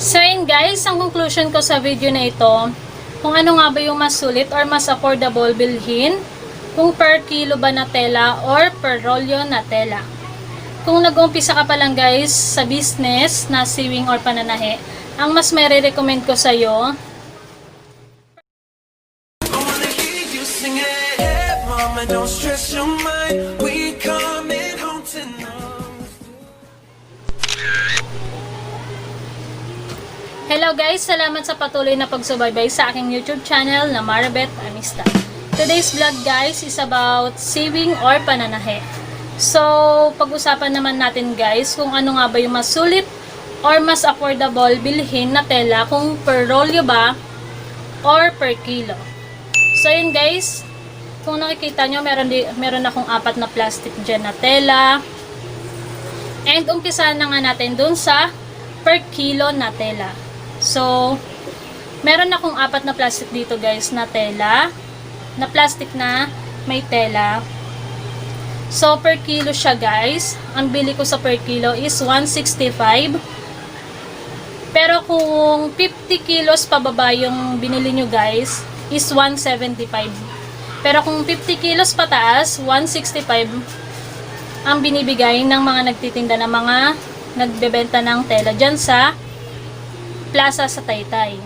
So yun guys, ang conclusion ko sa video na ito, kung ano nga ba yung mas sulit or mas affordable bilhin, kung per kilo ba na tela or per rolyo na tela. Kung nag-umpisa ka pa lang guys sa business na sewing or pananahe, ang mas may recommend ko sa'yo, hello guys! Salamat sa patuloy na pagsubaybay sa aking YouTube channel na Maribeth Amistad. Today's vlog guys is about sewing or pananahe. So, pag-usapan naman natin guys kung ano nga ba yung mas sulit or mas affordable bilhin na tela, kung per rolyo ba or per kilo. So yun guys, kung nakikita nyo, meron akong 4 na plastic dyan na tela. And umpisa na nga natin dun sa per kilo na tela. So, meron akong 4 na plastic dito guys na tela, na plastic na may tela. So, per kilo siya guys. Ang bili ko sa per kilo is 165. Pero kung 50 kilos pababa yung binili nyo guys, is 175. Pero kung 50 kilos pataas, 165 ang binibigay ng mga nagtitinda ng mga nagbebenta ng tela dyan sa Plaza sa Taytay.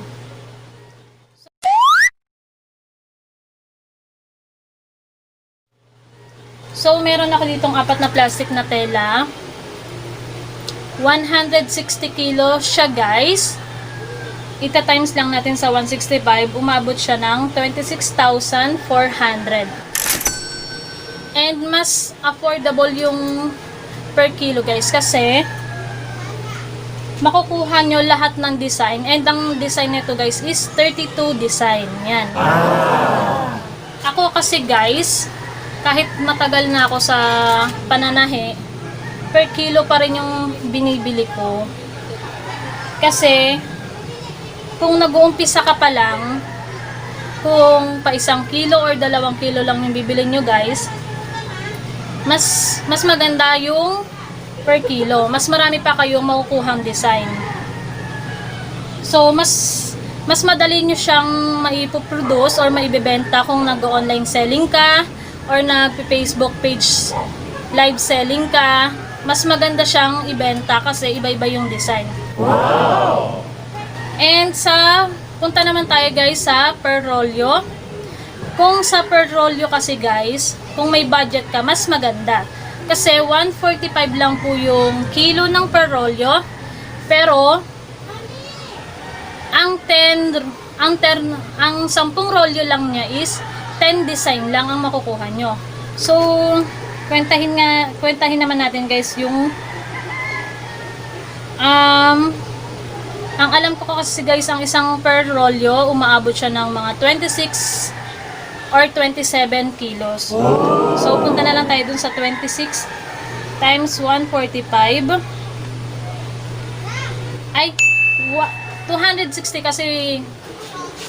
So, meron ako ditong 4 na plastic na tela. 160 kilo siya guys. Ita-times lang natin sa 165, umabot siya ng 26,400. And mas affordable yung per kilo guys kasi makukuha nyo lahat ng design. And ang design nito guys is 32 design. Yan. Ako kasi guys, kahit matagal na ako sa pananahe, per kilo pa rin yung binibili ko. Kasi, kung nag-uumpisa ka pa lang, kung pa 1 kilo or 2 kilo lang yung bibili nyo guys, mas maganda yung per kilo. Mas marami pa kayong makukuhang design. So, mas madali nyo siyang maipoproduce or maibebenta kung nag-online selling ka or nag-Facebook page live selling ka. Mas maganda siyang ibenta kasi iba-iba yung design. Wow! And punta naman tayo guys sa per rolyo. Kung sa per rolyo kasi guys, kung may budget ka, mas maganda. Kasi 145 lang po yung kilo ng per rolyo. Pero ang 10 rolyo lang niya is 10 design lang ang makukuha nyo. So, kwentahin naman natin guys yung ang alam ko kasi guys, ang isang per rolyo umaabot siya ng mga 26 or 27 kilos. So, punta na lang tayo dun sa 26 times 145. Ay, 260 kasi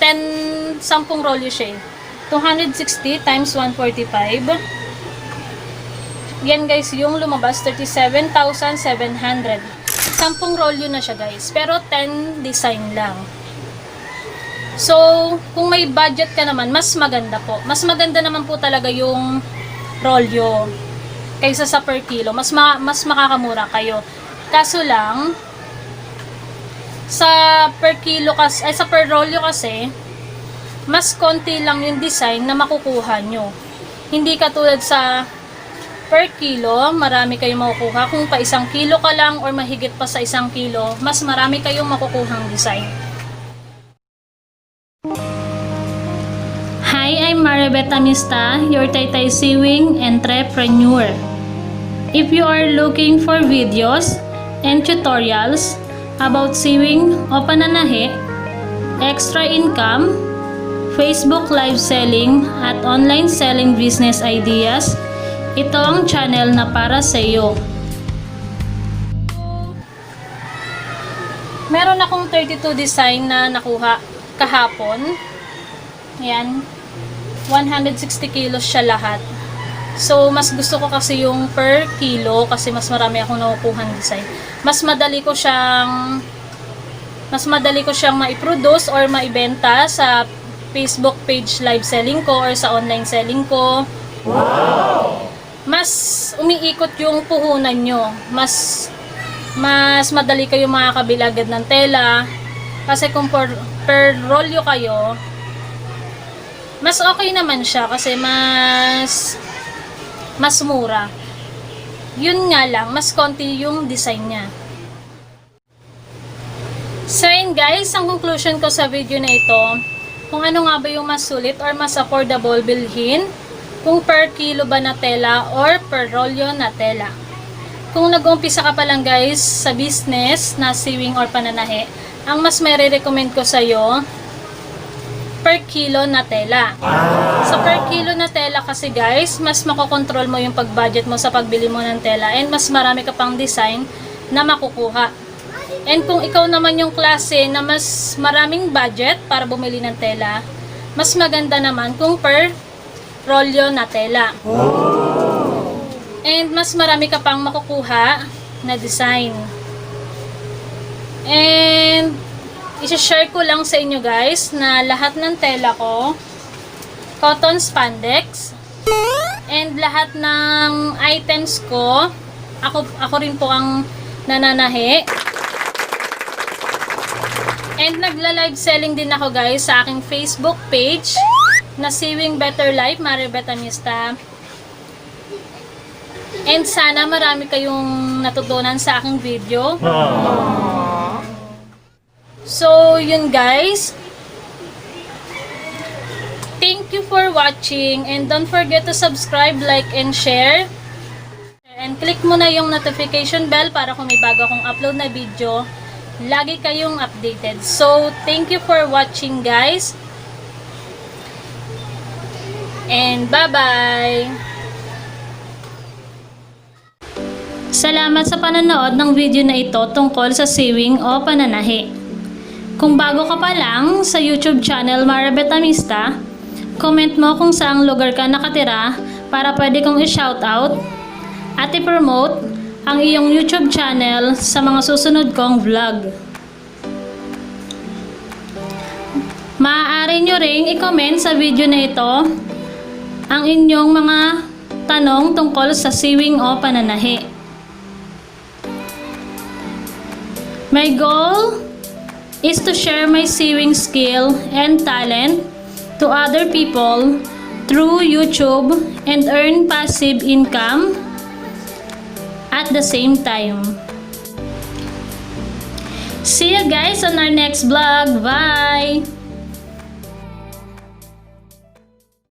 10 rolyo siya eh. 260 times 145. Yan guys, yung lumabas 37,700. 10 rolyo na siya guys, pero 10 design lang. So, kung may budget ka naman, mas maganda po. Mas maganda naman po talaga yung rolyo kaysa sa per kilo. Mas makakamura kayo. Kaso lang, sa per kilo kasi, ay sa per rolyo kasi, mas konti lang yung design na makukuha nyo. Hindi katulad sa per kilo, marami kayong makukuha. Kung pa 1 kilo ka lang or mahigit pa sa 1 kilo, mas marami kayong makukuhang design. Hi, I'm Maribeth Amistad, your Taytay Sewing Entrepreneur. If you are looking for videos and tutorials about sewing o pananahe, extra income, Facebook live selling at online selling business ideas, ito ang channel na para sa iyo. Meron akong 32 design na nakuha kahapon. Ayan. 160 kilos siya lahat. So, mas gusto ko kasi yung per kilo kasi mas marami akong nakukuhang design. Mas madali Mas madali ko siyang maiproduce or maibenta sa Facebook page live selling ko or sa online selling ko. Wow! Mas umiikot yung puhunan nyo. Mas madali kayo makakabili agad ng tela. Kasi kung per rolyo kayo, mas okay naman siya kasi mas mura. Yun nga lang, mas konti yung design niya. So yun guys, ang conclusion ko sa video na ito, kung ano nga ba yung mas sulit or mas affordable bilhin, kung per kilo ba na tela or per rolyo na tela. Kung nag-umpisa ka pa lang guys sa business na sewing or pananahe, ang mas may recommend ko sa'yo, per kilo na tela. Sa per kilo na tela kasi guys, mas makokontrol mo yung pag-budget mo sa pagbili mo ng tela and mas marami ka pang design na makukuha. And kung ikaw naman yung klase na mas maraming budget para bumili ng tela, mas maganda naman kung per rolyo na tela. And mas marami ka pang makukuha na design. And i-share ko lang sa inyo guys na lahat ng tela ko cotton spandex, and lahat ng items ko ako rin po ang nananahi. And nagla-live selling din ako guys sa aking Facebook page na Sewing Better Life Maribeth Amista. And sana marami kayong natutunan sa aking video. So, yun guys. Thank you for watching and don't forget to subscribe, like, and share. And click mo na yung notification bell para kung may bago akong upload na video, lagi kayong updated. So, thank you for watching guys. And bye-bye! Salamat sa panonood ng video na ito tungkol sa sewing o pananahi. Kung bago ka pa lang sa YouTube channel Maribeth Amista, comment mo kung saang lugar ka nakatira para pwede kong i-shoutout at i-promote ang iyong YouTube channel sa mga susunod kong vlog. Maaari nyo ring i-comment sa video na ito ang inyong mga tanong tungkol sa sewing o pananahi. My goal is to share my sewing skill and talent to other people through YouTube and earn passive income at the same time. See you guys on our next vlog. Bye!